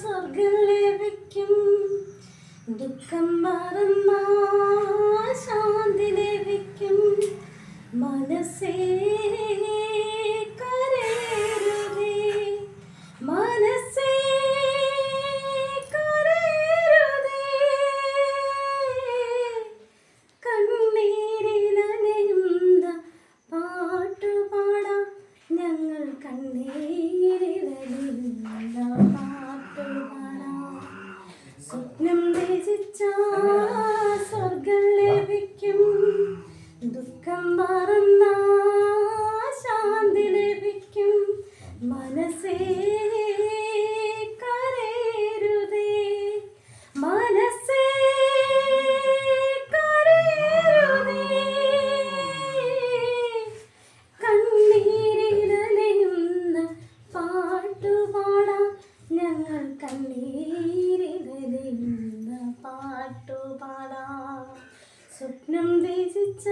സ്വർഗം ലഭിക്കും, ദുഃഖം മറന്ന ശാന്തി ലഭിക്കും. മനസ്സേ കരയരുതേ, മനസ്സേ കരയരുതേ, കണ്ണീരിലനയുന്ന പാട്ടുപാടാം ഞങ്ങൾ, കണ്ണീരിലനയുന്ന പാട്ടുപാടാം. സ്വപ്നം രചിച്ച സ്വർഗം ലഭിക്കും, ദുഃഖം മറന്ന ശാന്തി ലഭിക്കും. മനസ്സേ കരയരുതേ, മനസ്സേ കരയരുതേ, കണ്ണീരിലനയുന്ന പാട്ടുപാടാം ഞങ്ങൾ, കണ്ണീരിലനയുന്ന പാട്ടുപാടാം. സ്വപ്നം രചിച്ച